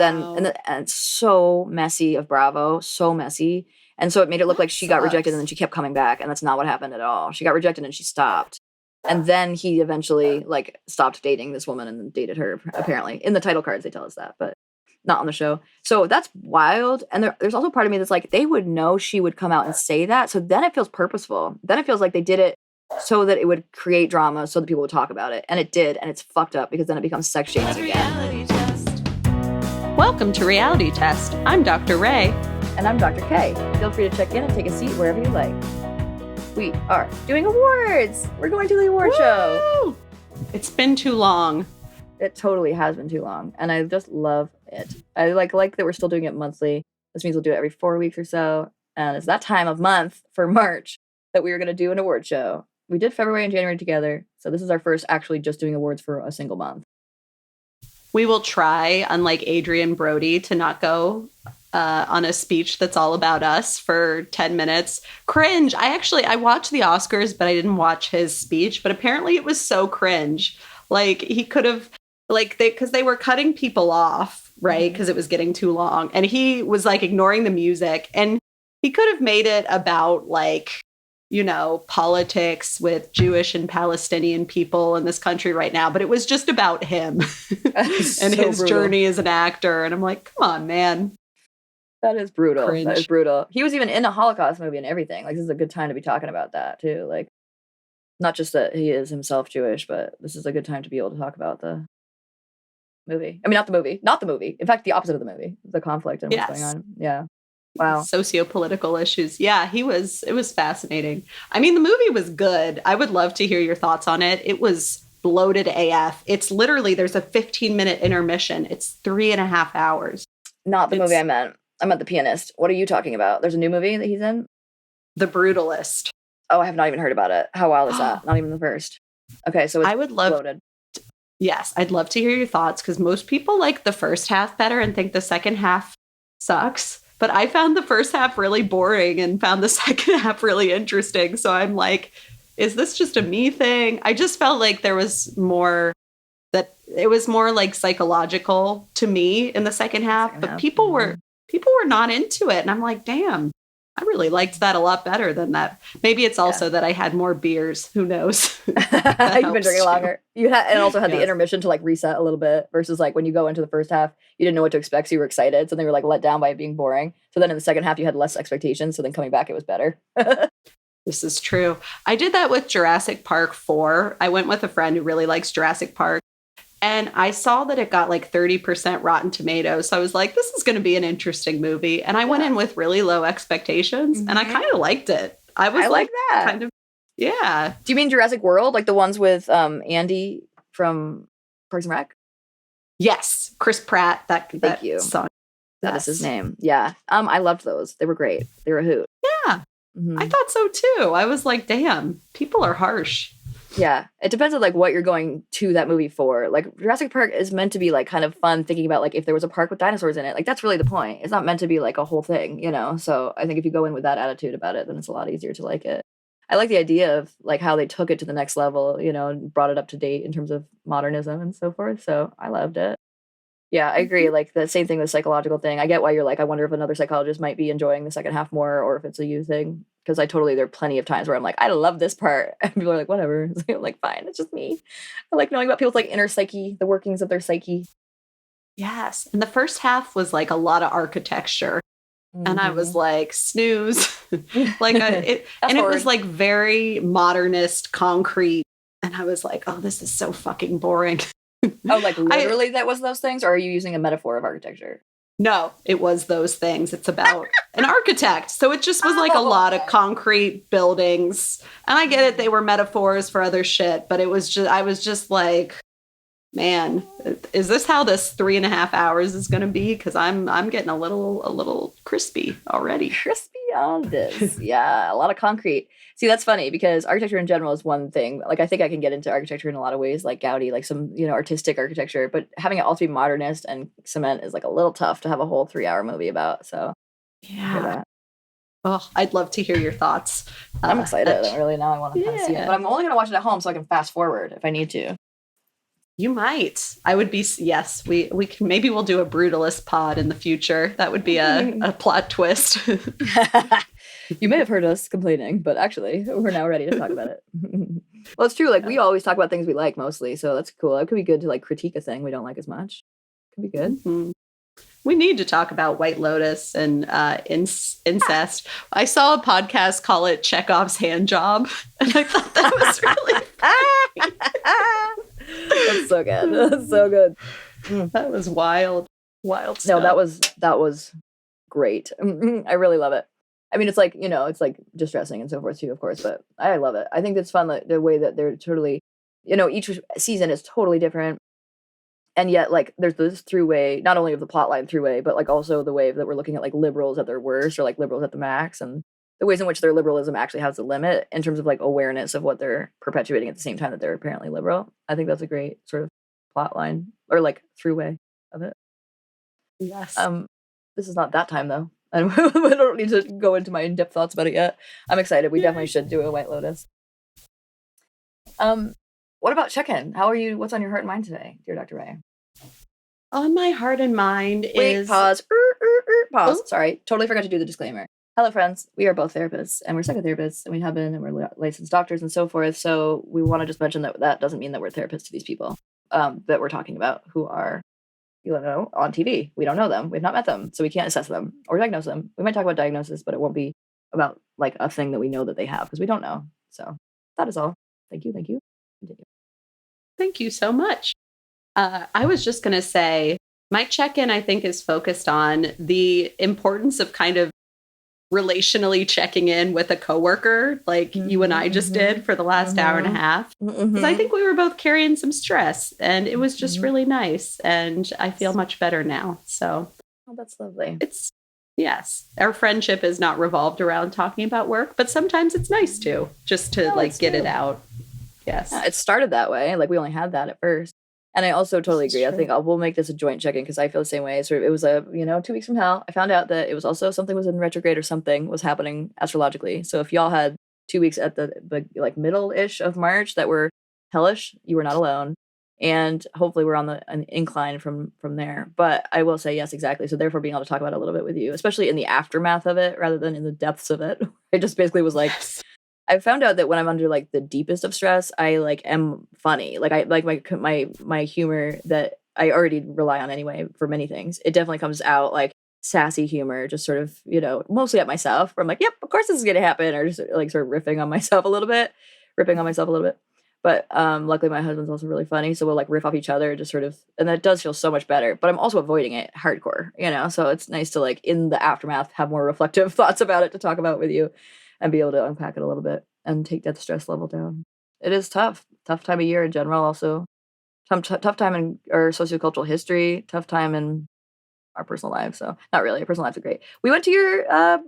then, and it's so messy of Bravo, so messy. And so it made it look like she got rejected and then she kept coming back. And that's not what happened at all. She got rejected and she stopped. And then he eventually like stopped dating this woman and then dated her, apparently. In the title cards, they tell us that, but not on the show. So that's wild. And there's also part of me that's like, they would know she would come out and say that. So then it feels purposeful. Then it feels like they did it so that it would create drama so that people would talk about it. And it did. And it's fucked up because then it becomes sex shaming again. Welcome to Reality Test. I'm Dr. Ray. And I'm Dr. Kay. Feel free to check in and take a seat wherever you like. We are doing awards. We're going to the award show. It's been too long. It totally has been too long. And I just love it. I like that we're still doing it monthly. This means we'll do it every 4 weeks or so. And it's that time of month for March that we were going to do an award show. We did February and January together. So this is our first actually just doing awards for a single month. We will try, unlike Adrian Brody, to not go on a speech that's all about us for 10 minutes. Cringe. I watched the Oscars, but I didn't watch his speech. But apparently it was so cringe. Like he could have, because they were cutting people off, right? Because it was getting too long. And he was like ignoring the music. And he could have made it about politics with Jewish and Palestinian people in this country right now. But it was just about him and his journey as an actor. And I'm like, come on, man. That is brutal. Cringe. That is brutal. He was even in a Holocaust movie and everything. Like, this is a good time to be talking about that, too. Like, not just that he is himself Jewish, but this is a good time to be able to talk about the movie. I mean, not the movie. Not the movie. In fact, the opposite of the movie. The conflict and what's going on. Yeah. Wow. Socio-political issues. Yeah, it was fascinating. I mean, the movie was good. I would love to hear your thoughts on it. It was bloated AF. It's literally, there's a 15-minute intermission. It's 3.5 hours. Not the movie I meant. I meant The Pianist. What are you talking about? There's a new movie that he's in? The Brutalist. Oh, I have not even heard about it. How wild is that? Not even the first. Okay, so it's bloated. Yes, I'd love to hear your thoughts because most people like the first half better and think the second half sucks. But I found the first half really boring and found the second half really interesting. So I'm like, is this just a me thing? I just felt like there was more, that it was more like psychological to me in the second half. But people were not into it. And I'm like, damn, I really liked that a lot better than that. Maybe it's also that I had more beers. Who knows? You've been drinking longer. And also had the intermission to like reset a little bit versus like when you go into the first half, you didn't know what to expect. So you were excited. So they were like let down by it being boring. So then in the second half, you had less expectations. So then coming back, it was better. This is true. I did that with Jurassic Park 4. I went with a friend who really likes Jurassic Park. And I saw that it got like 30% Rotten Tomatoes. So I was like, this is going to be an interesting movie. And I went in with really low expectations and I kind of liked it. I like that. Kind of, yeah. Do you mean Jurassic World? Like the ones with Andy from Parks and Rec? Yes. Chris Pratt. Thank you. Song. That is his name. Yeah. I loved those. They were great. They were a hoot. Yeah. Mm-hmm. I thought so too. I was like, damn, people are harsh. Yeah, it depends on like what you're going to that movie for. Like Jurassic Park is meant to be like kind of fun, thinking about like if there was a park with dinosaurs in it. Like that's really the point. It's not meant to be like a whole thing, So I think if you go in with that attitude about it, then it's a lot easier to like it. I like the idea of like how they took it to the next level, and brought it up to date in terms of modernism and so forth. So I loved it. Yeah, I agree. Like the same thing with psychological thing. I get why you're like, I wonder if another psychologist might be enjoying the second half more or if it's a you thing. Because there are plenty of times where I'm like, I love this part. And people are like, whatever. I'm like, fine, it's just me. I like knowing about people's like inner psyche, the workings of their psyche. Yes. And the first half was like a lot of architecture. Mm-hmm. And I was like, snooze. It was like very modernist concrete. And I was like, oh, this is so fucking boring. Oh, like literally that was those things? Or are you using a metaphor of architecture? No, it was those things. It's about an architect. So it just was like a lot of concrete buildings. And I get it. They were metaphors for other shit. But I was just like, man, is this how this 3.5 hours is going to be? Because I'm getting a little crispy already. Crispy on this. Yeah, a lot of concrete. See, that's funny because architecture in general is one thing. Like, I think I can get into architecture in a lot of ways, like Gaudi, like some, artistic architecture. But having it all to be modernist and cement is like a little tough to have a whole 3-hour movie about. So, yeah. Oh, I'd love to hear your thoughts. I'm excited. Really, now I want to kind of see it. But I'm only going to watch it at home so I can fast forward if I need to. You might. I would be, yes, we can, maybe we'll do a brutalist pod in the future. That would be a plot twist. You may have heard us complaining, but actually, we're now ready to talk about it. Well, it's true. Like, we always talk about things we like mostly, so that's cool. It could be good to like critique a thing we don't like as much. Could be good. Mm-hmm. We need to talk about White Lotus and incest. I saw a podcast call it Chekhov's hand job, and I thought that was really funny. That's so good. That's so good. That was wild. Wild No, stuff. that was great. I really love it. I mean, it's like, you know, it's like distressing and so forth too, of course, but I love it. I think it's fun, the way that they're totally, you know, each season is totally different. And yet, like, there's this throughway, not only of the plotline throughway, but like also the way that we're looking at like liberals at their worst or like liberals at the max, and the ways in which their liberalism actually has a limit in terms of like awareness of what they're perpetuating at the same time that they're apparently liberal. I think that's a great sort of plotline or like throughway of it. Yes. This is not that time though. And I don't need to go into my in-depth thoughts about it yet. I'm excited. We definitely should do a White Lotus. What about check-in? How are you? What's on your heart and mind today, dear Dr. Ray? On my heart and mind is... Pause. Pause. Oh. Sorry. Totally forgot to do the disclaimer. Hello, friends. We are both therapists, and we're psychotherapists, and we have been, and we're licensed doctors and so forth. So we want to just mention that that doesn't mean that we're therapists to these people that we're talking about who are, you know, on TV. We don't know them. We've not met them. So we can't assess them or diagnose them. We might talk about diagnosis, but it won't be about like a thing that we know that they have because we don't know. So that is all. Thank you. Thank you. Continue. Thank you so much. I was just going to say my check-in, I think, is focused on the importance of kind of relationally checking in with a coworker like you and I just did for the last hour and a half. Because I think we were both carrying some stress and it was just really nice. And I feel much better now. So that's lovely. Yes, our friendship is not revolved around talking about work, but sometimes it's nice to just to like get it out. Yes. Yeah, it started that way. Like we only had that at first. And I also totally agree. I think we'll make this a joint check-in because I feel the same way. Sort of, it was 2 weeks from hell. I found out that it was also something was in retrograde or something was happening astrologically. So if y'all had 2 weeks at the like middle-ish of March that were hellish, you were not alone. And hopefully we're on an incline from there. But I will say yes, exactly. So therefore being able to talk about it a little bit with you, especially in the aftermath of it rather than in the depths of it. I just basically was like... I found out that when I'm under like the deepest of stress, I like am funny. Like I like my humor that I already rely on anyway for many things. It definitely comes out like sassy humor, just sort of, you know, mostly at myself. Where I'm like, yep, of course this is gonna happen, or just like sort of ripping on myself a little bit. But luckily my husband's also really funny, so we'll like riff off each other, just sort of, and that does feel so much better. But I'm also avoiding it hardcore, you know. So it's nice to like in the aftermath have more reflective thoughts about it to talk about with you. And be able to unpack it a little bit and take that stress level down. It is tough time of year in general. Also, tough time in our sociocultural history. Tough time in our personal lives. So not really. Our personal lives are great. We went to your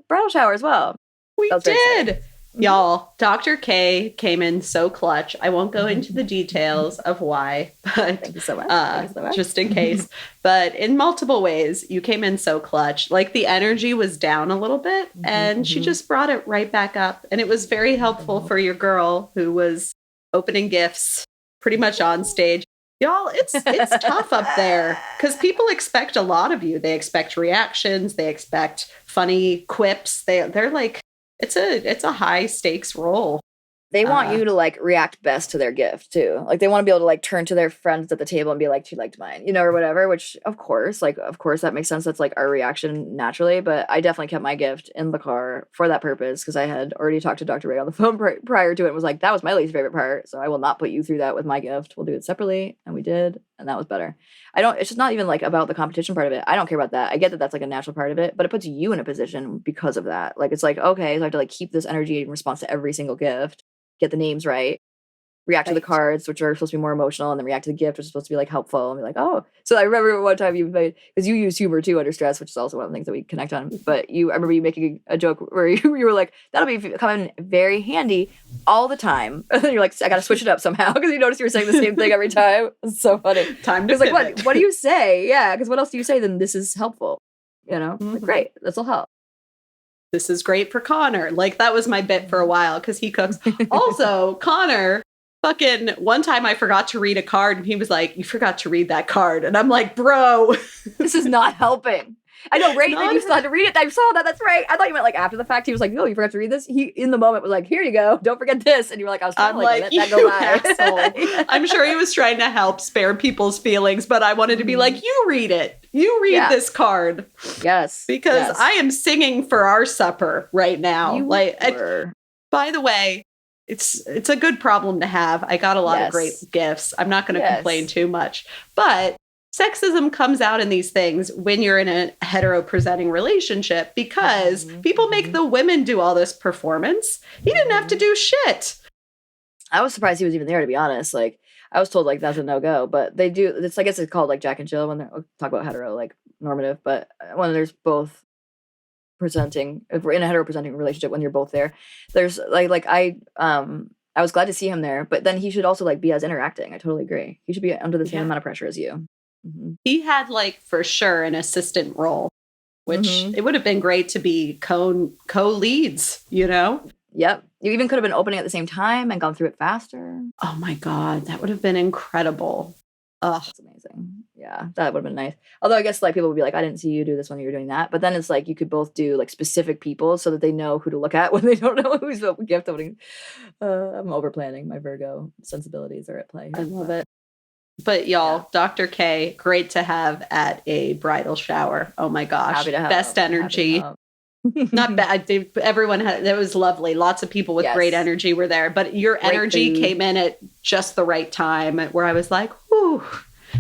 bridal shower as well. We did. Y'all, Dr. Kay came in so clutch. I won't go into the details of why, but thank you so much. Just in case. But in multiple ways, you came in so clutch. Like the energy was down a little bit and she just brought it right back up. And it was very helpful for your girl who was opening gifts pretty much on stage. Y'all, it's tough up there because people expect a lot of you. They expect reactions. They expect funny quips. They're like, it's a high stakes role. They want you to like react best to their gift too. Like they want to be able to like turn to their friends at the table and be like, "She liked mine," you know, or whatever. Which of course that makes sense. That's like our reaction naturally. But I definitely kept my gift in the car for that purpose because I had already talked to Dr. Ray on the phone prior to it. And was like, that was my least favorite part. So I will not put you through that with my gift. We'll do it separately, and we did, and that was better. It's just not even like about the competition part of it. I don't care about that. I get that that's like a natural part of it, but it puts you in a position because of that. Like it's like, okay, so I have to like keep this energy in response to every single gift. Get the names right, react to the cards, which are supposed to be more emotional, and then react to the gift, which is supposed to be like helpful, and be like, oh. So I remember one time you made, because you use humor too under stress, which is also one of the things that we connect on. But I remember you making a joke where you were like, that'll be coming very handy all the time. And then you're like, I got to switch it up somehow because you noticed you were saying the same thing every time. It's so funny. Time to like, what do you say? Yeah, because what else do you say? Then this is helpful. You know, like, great. This will help. This is great for Connor. Like that was my bit for a while because he cooks. Also, Connor Fucking one time I forgot to read a card and he was like, you forgot to read that card. And I'm like, bro. This is not helping. I know, right? Then you still had to read it. I saw that. That's right. I thought you meant like after the fact. He was like, "No, you forgot to read this." He, in the moment, was like, "Here you go. Don't forget this." And you were like, "I was trying to let that go by." I'm sure he was trying to help spare people's feelings, but I wanted to be like, "You read it. You read this card." Yes, because I am singing for our supper right now. By the way, it's a good problem to have. I got a lot of great gifts. I'm not going to complain too much, but sexism comes out in these things when you're in a hetero-presenting relationship because people make the women do all this performance. He didn't have to do shit. I was surprised he was even there, to be honest. Like, I was told, like, that's a no-go, but they do, it's, I guess it's called, like, Jack and Jill when they talk about hetero, like, normative, but when there's both presenting, if we're in a hetero-presenting relationship, when you're both there, there's, I was glad to see him there, but then he should also, like, be as interacting. I totally agree. He should be under the same amount of pressure as you. He had, like, for sure an assistant role, which it would have been great to be co-leads, you know? Yep. You even could have been opening at the same time and gone through it faster. Oh my God, that would have been incredible. Ugh. That's amazing. Yeah, that would have been nice. Although I guess, like, people would be like, I didn't see you do this when you were doing that. But then it's like you could both do, like, specific people so that they know who to look at when they don't know who's gift opening. I'm over planning. My Virgo sensibilities are at play here. I love it. But y'all, Dr. Kay, great to have at a bridal shower. Oh my gosh. Happy to have best energy. Not bad. Everyone had, it was lovely. Lots of people with great energy were there, but your energy came in at just the right time where I was like, whew,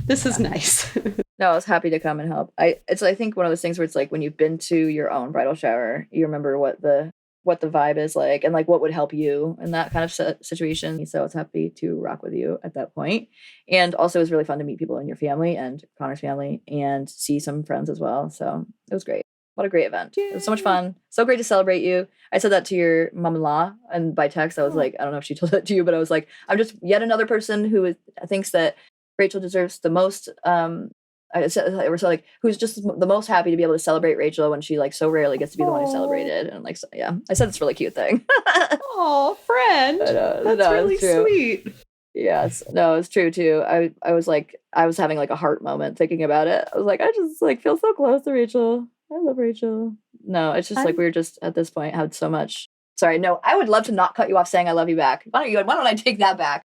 this is nice. No, I was happy to come and help. I think one of those things where it's like when you've been to your own bridal shower, you remember what the vibe is like and like what would help you in that kind of situation. So I was happy to rock with you at that point. And also it was really fun to meet people in your family and Connor's family and see some friends as well. So it was great. What a great event. Yay. It was so much fun. So great to celebrate you. I said that to your mom-in-law and by text, I was like, I don't know if she told that to you, but I was like, I'm just yet another person who thinks that Rachel deserves the most, who's just the most happy to be able to celebrate Rachel when she, like, so rarely gets to be the one who celebrated. And, like, so, yeah, I said this really cute thing. Oh, friend. That's really sweet. Yes. No, it's true too. I was like, I was having like a heart moment thinking about it. I was like, I just like feel so close to Rachel. I love Rachel. No, it's just like we were just at this point had so much. Sorry, no, I would love to not cut you off saying I love you back. Why don't I take that back?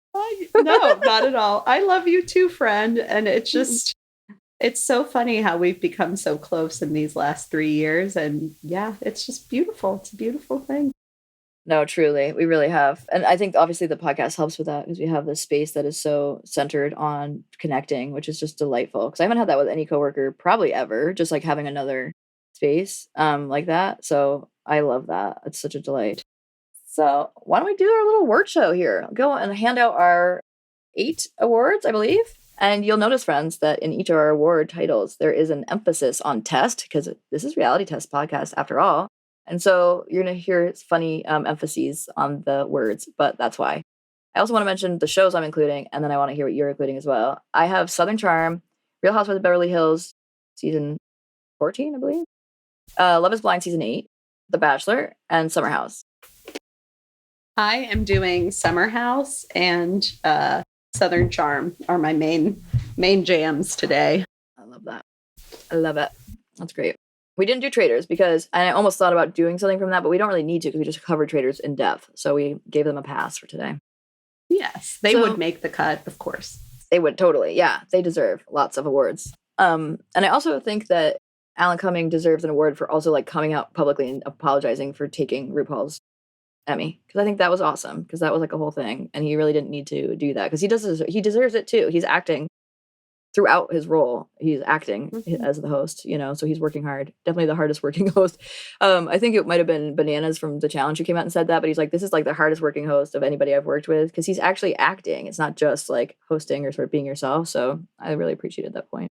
No, not at all. I love you too, friend. And it's just, it's so funny how we've become so close in these last 3 years. And yeah, it's just beautiful. It's a beautiful thing. No, truly, we really have. And I think obviously the podcast helps with that because we have this space that is so centered on connecting, which is just delightful. Because I haven't had that with any coworker probably ever, just like having another space like that. So I love that. It's such a delight. So why don't we do our little word show here? I'll go and hand out our 8 awards, I believe. And you'll notice, friends, that in each of our award titles, there is an emphasis on test because this is Reality Test podcast after all. And so you're going to hear funny emphases on the words, but that's why. I also want to mention the shows I'm including, and then I want to hear what you're including as well. I have Southern Charm, Real Housewives of Beverly Hills, season 14, I believe. Love is Blind, season 8, The Bachelor, and Summer House. I am doing Summer House and Southern Charm are my main jams today. I love that. I love it. That's great. We didn't do Traders because I almost thought about doing something from that, but we don't really need to because we just covered Traders in depth. So we gave them a pass for today. Yes, they would make the cut, of course. They would totally. Yeah, they deserve lots of awards. And I also think that Alan Cumming deserves an award for also like coming out publicly and apologizing for taking RuPaul's Emmy because I think that was awesome because that was like a whole thing and he really didn't need to do that because he deserves it too. He's acting throughout his role. He's acting as the host, you know, so he's working hard. Definitely the hardest working host. I think it might have been Bananas from The Challenge who came out and said that, but he's like, this is like the hardest working host of anybody I've worked with because he's actually acting. It's not just like hosting or sort of being yourself. So I really appreciated that point.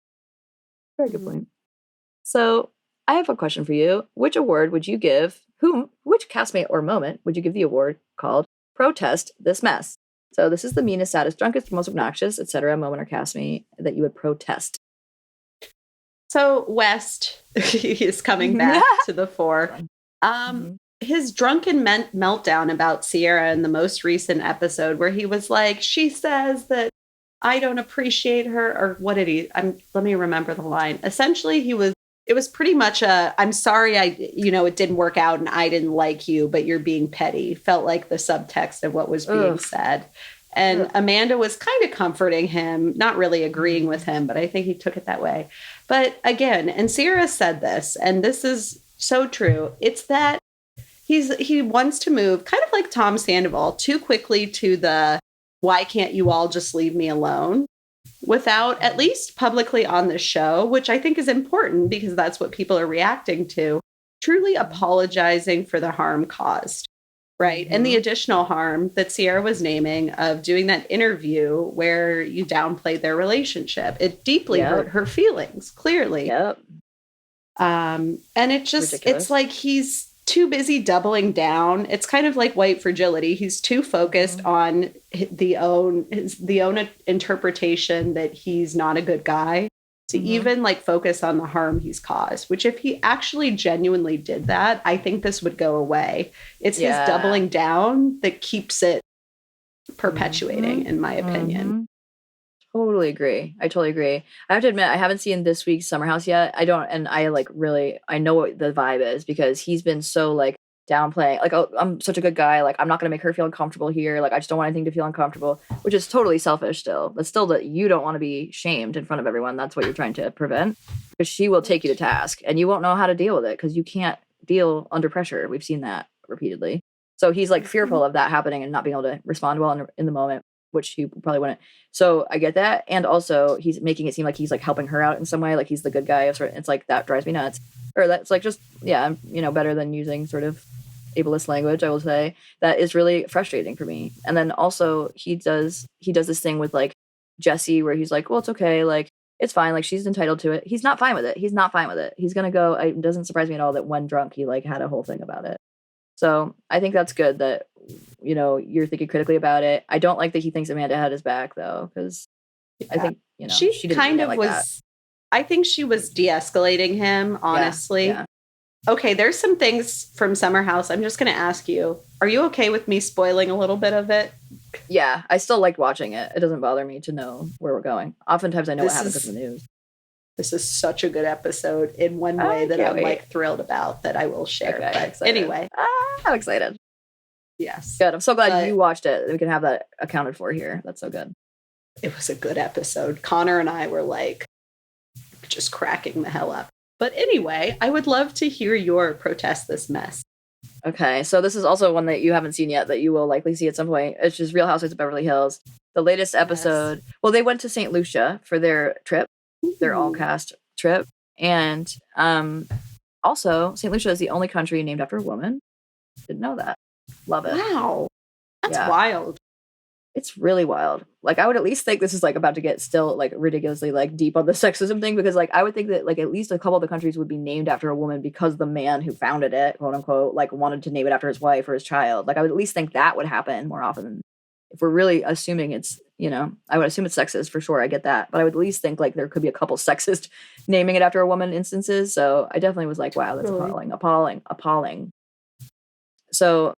Very good point. So I have a question for you. Which award would you give which castmate or moment would you give the award called Protest This Mess? So this is the meanest, saddest, drunkest, most obnoxious, etc. moment or castmate that you would protest. So West is coming back to the fore. his drunken meltdown about Sierra in the most recent episode, where he was like, she says that I don't appreciate her, or what did he? Let me remember the line. Essentially, it was pretty much I'm sorry, it didn't work out and I didn't like you, but you're being petty. Felt like the subtext of what was being said. And Amanda was kind of comforting him, not really agreeing with him, but I think he took it that way. But again, and Sierra said this, and this is so true. It's that he wants to move, kind of like Tom Sandoval, too quickly to the why can't you all just leave me alone, without, at least publicly on the show, which I think is important because that's what people are reacting to, truly apologizing for the harm caused. Right. And the additional harm that Sierra was naming of doing that interview where you downplayed their relationship. It deeply hurt her feelings, clearly. Yep. And it just, ridiculous. It's like he's too busy doubling down. It's kind of like white fragility. He's too focused on the own interpretation that he's not a good guy to even like focus on the harm he's caused, which if he actually genuinely did that, I think this would go away. It's his doubling down that keeps it perpetuating, in my opinion. Totally agree. I totally agree. I have to admit, I haven't seen this week's Summer House yet. I know what the vibe is because he's been so like downplaying, like, oh, I'm such a good guy, like I'm not gonna make her feel uncomfortable here, like I just don't want anything to feel uncomfortable, which is totally selfish still. But still, that you don't want to be shamed in front of everyone. That's what you're trying to prevent, because she will take you to task and you won't know how to deal with it because you can't deal under pressure. We've seen that repeatedly. So he's like fearful of that happening and not being able to respond well in the moment, which he probably wouldn't. So I get that. And also he's making it seem like he's like helping her out in some way, like he's the good guy. It's like, that drives me nuts. Or that's like just, better than using sort of ableist language, I will say. That is really frustrating for me. And then also he does this thing with like Jesse where he's like, well, it's okay, like it's fine, like she's entitled to it. He's not fine with it. He's gonna go. It doesn't surprise me at all that when drunk he like had a whole thing about it. So I think that's good that you're thinking critically about it. I don't like that he thinks Amanda had his back though, because I think she kind of like was that. I think she was de-escalating him, honestly. Yeah. Okay, there's some things from Summer House. I'm just going to ask you, are you okay with me spoiling a little bit of it? Yeah, I still like watching it. It doesn't bother me to know where we're going. Oftentimes I know what happens in the news. This is such a good episode in one way that I'm like thrilled about, that I will share. Okay, but anyway. I'm excited. Yes. Good. I'm so glad you watched it. We can have that accounted for here. That's so good. It was a good episode. Connor and I were like just cracking the hell up. But anyway, I would love to hear your protest this mess. Okay, so this is also one that you haven't seen yet that you will likely see at some point. It's just Real Housewives of Beverly Hills. The latest episode. Yes. Well, they went to St. Lucia for their trip, their all-cast trip. And also, St. Lucia is the only country named after a woman. Didn't know that. Love it. Wow. That's wild. It's really wild. Like, I would at least think this is like about to get still like ridiculously like deep on the sexism thing, because like I would think that like at least a couple of the countries would be named after a woman because the man who founded it, quote unquote, like wanted to name it after his wife or his child. Like I would at least think that would happen more often than, if we're really assuming it's, I would assume it's sexist for sure. I get that. But I would at least think like there could be a couple sexist naming it after a woman instances. So I definitely was like, wow, that's appalling. So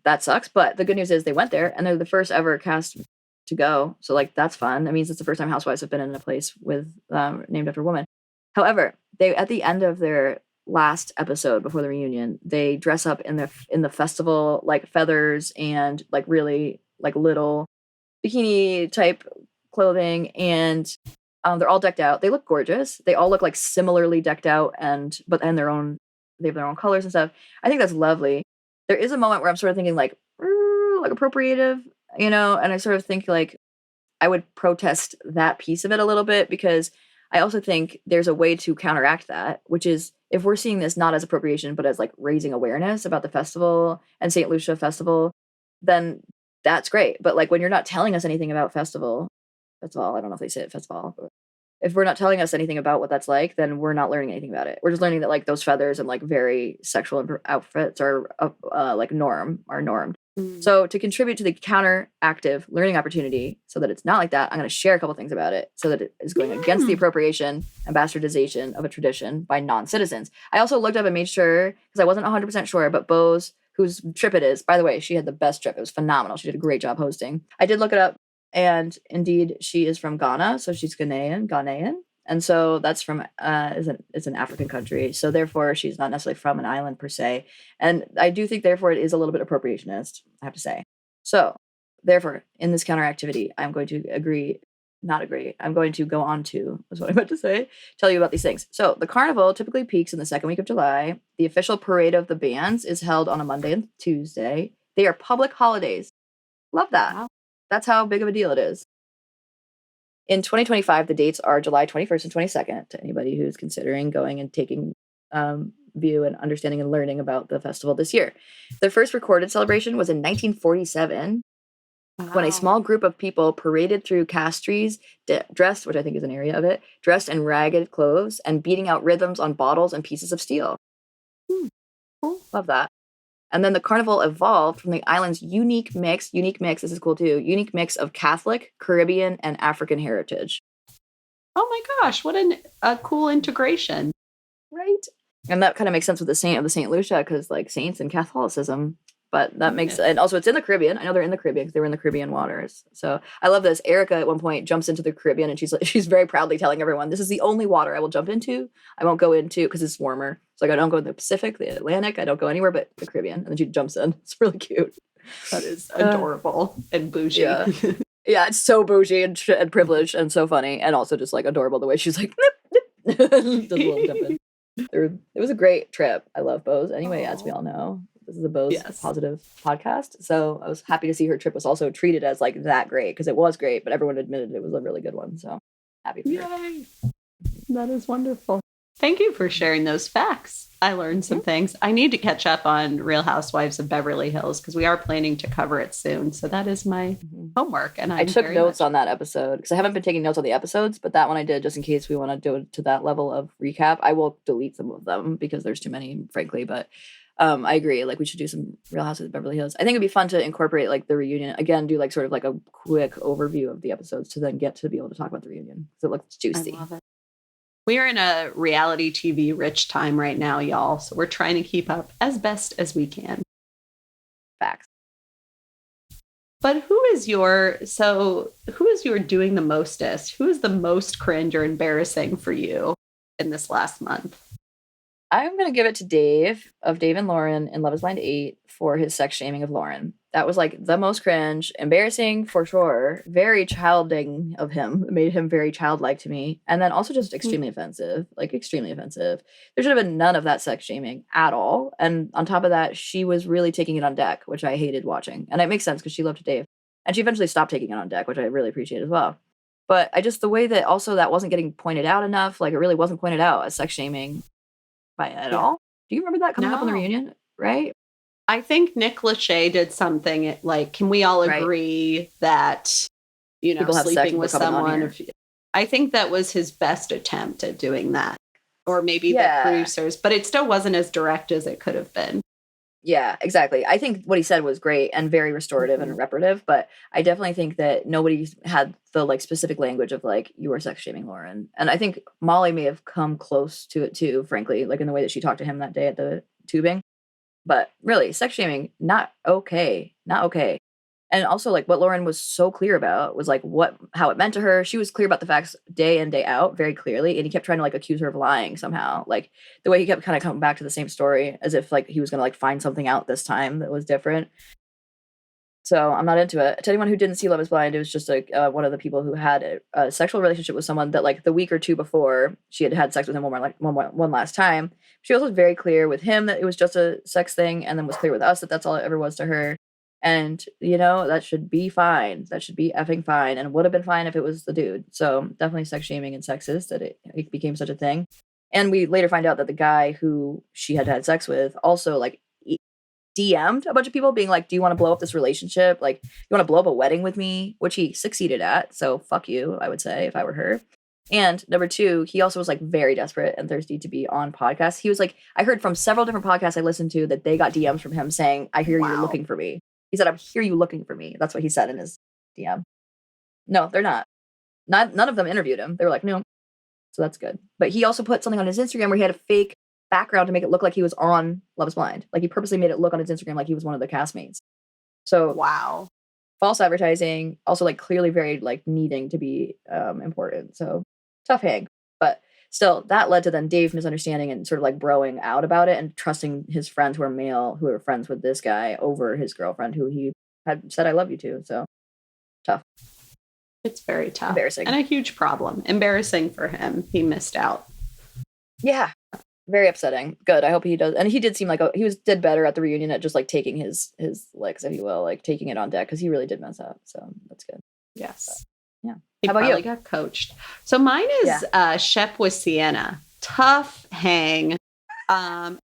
that sucks. But the good news is they went there and they're the first ever cast to go. So like, that's fun. That means it's the first time Housewives have been in a place with named after a woman. However, they, at the end of their last episode before the reunion, they dress up in the festival, like feathers and like really like little bikini type clothing. And they're all decked out. They look gorgeous. They all look like similarly decked out they have their own colors and stuff. I think that's lovely. There is a moment where I'm sort of thinking like appropriative, and I sort of think like I would protest that piece of it a little bit, because I also think there's a way to counteract that, which is if we're seeing this not as appropriation, but as like raising awareness about the festival and St. Lucia Festival, then that's great. But like when you're not telling us anything about festival, I don't know if they say it festival, but if we're not telling us anything about what that's like, then we're not learning anything about it. We're just learning that like those feathers and like very sexual outfits are like normed. Mm. So to contribute to the counteractive learning opportunity so that it's not like that, I'm going to share a couple things about it so that it is going against the appropriation and bastardization of a tradition by non-citizens. I also looked up and made sure, because I wasn't 100% sure, but Beau's whose trip it is. By the way, she had the best trip. It was phenomenal. She did a great job hosting. I did look it up, and indeed, she is from Ghana, so she's Ghanaian. And so that's from is an African country. So therefore, she's not necessarily from an island per se. And I do think therefore it is a little bit appropriationist, I have to say. So therefore, in this counter activity, I'm going to not agree. I'm going to go on to, is what I meant to say, tell you about these things. So the carnival typically peaks in the second week of July. The official parade of the bands is held on a Monday and Tuesday. They are public holidays. Love that. Wow. That's how big of a deal it is. In 2025, the dates are July 21st and 22nd to anybody who's considering going and taking view and understanding and learning about the festival this year. The first recorded celebration was in 1947 when a small group of people paraded through Castries, dressed, which I think is an area of it, dressed in ragged clothes and beating out rhythms on bottles and pieces of steel. Cool. Love that. And then the carnival evolved from the island's unique mix, this is cool too, unique mix of Catholic, Caribbean, and African heritage. Oh my gosh, what a cool integration. Right. And that kind of makes sense with the saint of the St. Lucia, because like saints and Catholicism. But that makes, and also it's in the Caribbean. I know they're in the Caribbean because they were in the Caribbean waters. So I love this. Erica at one point jumps into the Caribbean and she's very proudly telling everyone, this is the only water I will jump into. I won't go into because it's warmer. It's like I don't go in the Pacific, the Atlantic. I don't go anywhere but the Caribbean. And then she jumps in. It's really cute. That is adorable and bougie. Yeah. Yeah, it's so bougie and privileged and so funny. And also just like adorable the way she's like, nip, nip. Does a little jump in. It was a great trip. I love Bose. Anyway, as we all know, this is a Bose positive podcast. So I was happy to see her trip was also treated as like that great, because it was great, but everyone admitted it was a really good one. So happy for her. That is wonderful. Thank you for sharing those facts. I learned some things. I need to catch up on Real Housewives of Beverly Hills because we are planning to cover it soon. So that is my homework. And I took notes on that episode because I haven't been taking notes on the episodes, but that one I did just in case we want to do it to that level of recap. I will delete some of them because there's too many, frankly. But I agree. Like we should do some Real Housewives of Beverly Hills. I think it'd be fun to incorporate like the reunion again. Do like sort of like a quick overview of the episodes to then get to be able to talk about the reunion. So it looks juicy. I love it. We are in a reality TV rich time right now, y'all. So we're trying to keep up as best as we can. Facts. But who is your doing the mostest? Who is the most cringe or embarrassing for you in this last month? I'm going to give it to Dave and Lauren in Love is Blind 8 for his sex shaming of Lauren. That was like the most cringe, embarrassing for sure, very childing of him. It made him very childlike to me. And then also just extremely offensive, like extremely offensive. There should have been none of that sex shaming at all. And on top of that, she was really taking it on deck, which I hated watching. And it makes sense because she loved Dave. And she eventually stopped taking it on deck, which I really appreciate as well. But I just, the way that also that wasn't getting pointed out enough, like it really wasn't pointed out as sex shaming by at all. Do you remember that coming up on the reunion? Right? I think Nick Lachey did something like, can we all agree that, people sleeping with someone? I think that was his best attempt at doing that. Or maybe the producers, but it still wasn't as direct as it could have been. Yeah, exactly. I think what he said was great and very restorative and reparative, but I definitely think that nobody had the like specific language of like, you were sex shaming Lauren. And I think Molly may have come close to it too, frankly, like in the way that she talked to him that day at the tubing. But really, sex shaming, not okay. Not okay. And also like what Lauren was so clear about was like how it meant to her. She was clear about the facts day in, day out, very clearly. And he kept trying to like accuse her of lying somehow. Like the way he kept kind of coming back to the same story as if like he was going to like find something out this time that was different. So I'm not into it. To anyone who didn't see Love is Blind, it was just like one of the people who had a sexual relationship with someone that like the week or two before she had sex with him one last time. She also was very clear with him that it was just a sex thing, and then was clear with us that that's all it ever was to her. And, that should be fine. That should be effing fine. And would have been fine if it was the dude. So definitely sex shaming and sexist that it became such a thing. And we later find out that the guy who she had had sex with also like DM'd a bunch of people being like, do you want to blow up this relationship? Like, you want to blow up a wedding with me? Which he succeeded at. So fuck you, I would say, if I were her. And number two, he also was like very desperate and thirsty to be on podcasts. He was like, I heard from several different podcasts I listened to that they got DMs from him saying, I hear you're looking for me. He said, I hear you looking for me. That's what he said in his DM. No, they're not. None of them interviewed him. They were like, no. So that's good. But he also put something on his Instagram where he had a fake background to make it look like he was on Love is Blind. Like he purposely made it look on his Instagram like he was one of the castmates. So Wow. false advertising, also like clearly very like needing to be important. So tough hang. But still, that led to then Dave misunderstanding and sort of like broing out about it and trusting his friends who are male, who are friends with this guy over his girlfriend who he had said I love you to. So tough. It's very tough. Embarrassing. And a huge problem. Embarrassing for him. He missed out. Yeah. Very upsetting. Good. I hope he does. And he did seem like did better at the reunion at just like taking his licks, if you will, like taking it on deck because he really did mess up. So that's good. Yes. But, yeah. He How about probably you? got coached. So mine is Shep with Sienna. Tough hang. And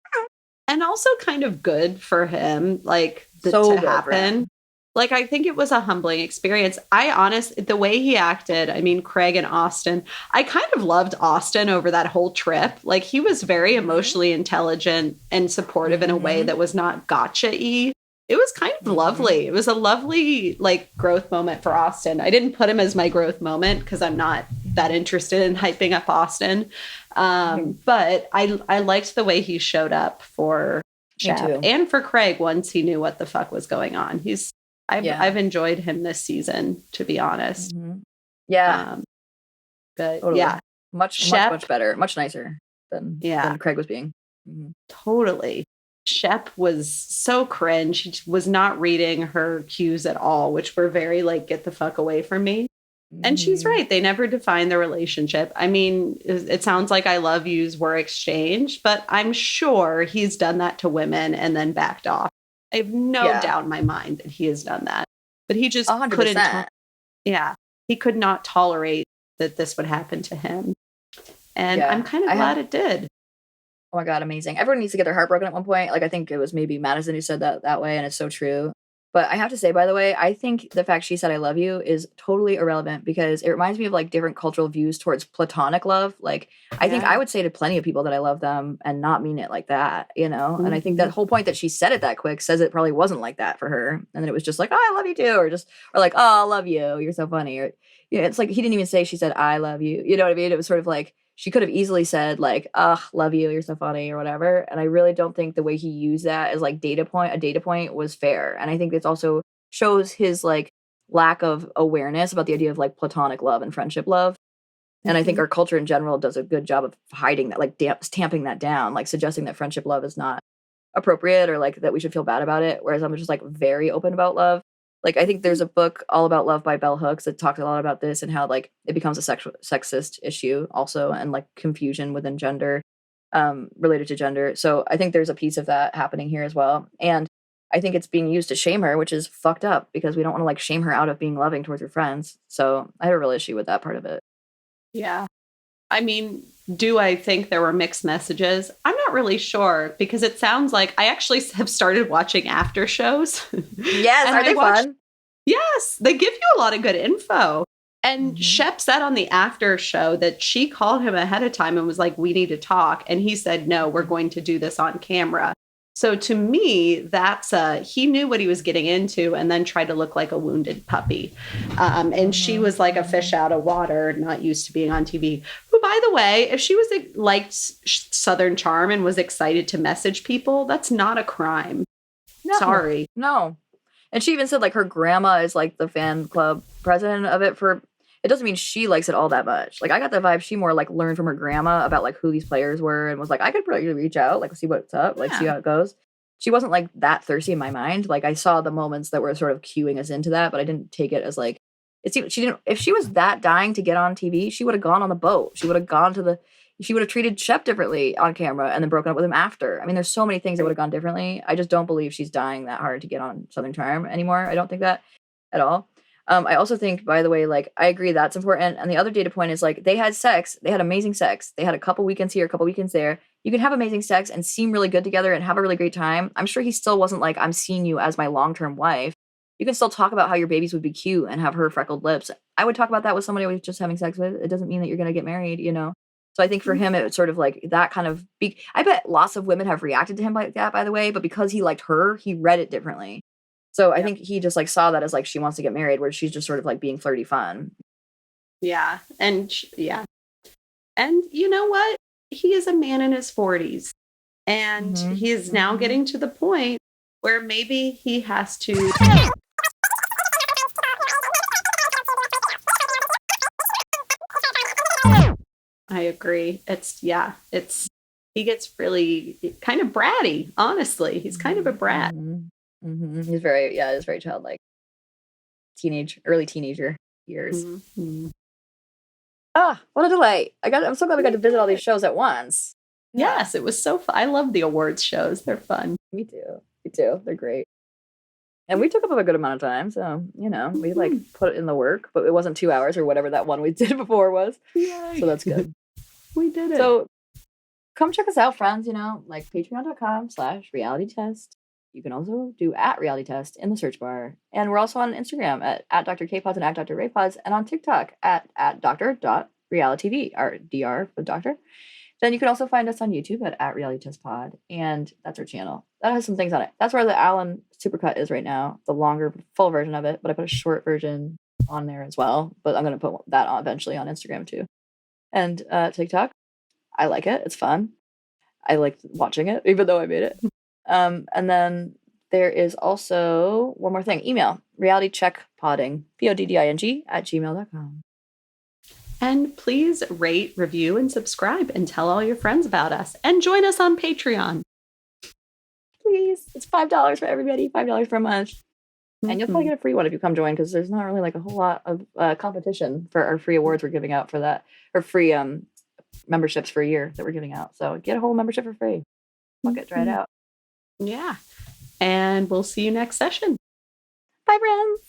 also kind of good for him, like to happen. Like, I think it was a humbling experience. The way he acted, I mean, Craig and Austen, I kind of loved Austen over that whole trip. Like, he was very emotionally intelligent and supportive in a way that was not gotcha-y. It was kind of lovely. It was a lovely, like, growth moment for Austen. I didn't put him as my growth moment because I'm not that interested in hyping up Austen. But I liked the way he showed up for Shep and for Craig once he knew what the fuck was going on. I've enjoyed him this season, to be honest. Yeah. But totally. yeah. Much better. Much nicer than Craig was being. Totally. Shep was so cringe. She was not reading her cues at all, which were very like, get the fuck away from me. And she's right. They never defined the relationship. I mean, it sounds like I love yous were exchanged, but I'm sure he's done that to women and then backed off. I have no doubt in my mind that he has done that. But he just 100%. couldn't. He could not tolerate that this would happen to him. And I'm kind of glad it did. Oh my God, amazing. Everyone needs to get their heart broken at one point. Like, I think it was maybe Madison who said that way, and it's so true. But I have to say, by the way, I think the fact she said I love you is totally irrelevant because it reminds me of like different cultural views towards platonic love. Like, I think I would say to plenty of people that I love them and not mean it like that, you know? And I think that whole point that she said it that quick says it probably wasn't like that for her. And then it was just like, oh, I love you too. Or like, oh, I love you. You're so funny. Or, you know, it's like, he didn't even say, she said, I love you. You know what I mean? It was sort of like, she could have easily said like, love you, you're so funny or whatever. And I really don't think the way he used that as like a data point was fair. And I think it's also shows his like lack of awareness about the idea of like platonic love and friendship love. And I think our culture in general does a good job of hiding that, like tamping that down, like suggesting that friendship love is not appropriate or like that we should feel bad about it. Whereas I'm just like very open about love. Like, I think there's a book, All About Love by Bell Hooks, that talked a lot about this and how, like, it becomes a sexist issue also, and, like, confusion within gender, related to gender. So I think there's a piece of that happening here as well. And I think it's being used to shame her, which is fucked up because we don't want to, like, shame her out of being loving towards her friends. So I have a real issue with that part of it. Yeah. I mean, do I think there were mixed messages? I'm not really sure because it sounds like I actually have started watching after shows. Yes, are they fun? Yes, they give you a lot of good info. And Shep said on the after show that she called him ahead of time and was like, we need to talk. And he said, no, we're going to do this on camera. So to me, that's he knew what he was getting into and then tried to look like a wounded puppy. And she was like a fish out of water, not used to being on TV. Who, by the way, if she was liked Southern Charm and was excited to message people, that's not a crime. No, sorry. No. And she even said like her grandma is like the fan club president of it for... It doesn't mean she likes it all that much. Like, I got the vibe she more like learned from her grandma about like who these players were and was like, I could probably reach out, like see what's up, like see how it goes. She wasn't like that thirsty in my mind. Like, I saw the moments that were sort of cueing us into that, but I didn't take it as like, she didn't, if she was that dying to get on TV, she would have gone on the boat. She would have gone to she would have treated Shep differently on camera and then broken up with him after. I mean, there's so many things that would have gone differently. I just don't believe she's dying that hard to get on Southern Charm anymore. I don't think that at all. I also think, by the way, like, I agree that's important. And the other data point is, like, they had sex. They had amazing sex. They had a couple weekends here, a couple weekends there. You can have amazing sex and seem really good together and have a really great time. I'm sure he still wasn't like, I'm seeing you as my long-term wife. You can still talk about how your babies would be cute and have her freckled lips. I would talk about that with somebody I was just having sex with. It doesn't mean that you're going to get married, you know? So I think for him, it was sort of like that kind of... I bet lots of women have reacted to him like that, by the way, but because he liked her, he read it differently. So I think he just like saw that as like she wants to get married, where she's just sort of like being flirty fun. Yeah. And And you know what? He is a man in his 40s. And Mhm, he is now mhm. getting to the point where maybe he has to. I agree. He gets really kind of bratty, honestly. He's kind of a brat. Mhm, mhm. He's very childlike. Early teenager years. Mhm. Ah, what a delight. I'm so glad we got to visit all these did. shows at once. Yeah, Yes, it was so fun. I love the awards shows. They're fun. me too. Me too. They're great. And we took up a good amount of time, so we like Mhm. put in the work, but it wasn't 2 hours or whatever that one we did before was. Yay. So that's good. We did it. So come check us out, friends, like patreon.com/realiTest. You can also do @realiTest in the search bar. And we're also on Instagram at Dr. K Pods and at Dr. Ray Pods, and on TikTok at Dr.realiTV, or DR for doctor. Then you can also find us on YouTube at realiTestPod, and that's our channel. That has some things on it. That's where the Alan supercut is right now, the longer, full version of it, but I put a short version on there as well. But I'm going to put that on eventually on Instagram too. And TikTok, I like it. It's fun. I like watching it, even though I made it. And then there is also one more thing. Email, realitycheckpodding, PODDING @gmail.com. And please rate, review, and subscribe, and tell all your friends about us. And join us on Patreon. Please. It's $5 for everybody, $5 per month. And you'll probably get a free one if you come join, because there's not really like a whole lot of competition for our free awards we're giving out for that, or free memberships for a year that we're giving out. So get a whole membership for free. I'll get tried out. Yeah. And we'll see you next session. Bye, friends.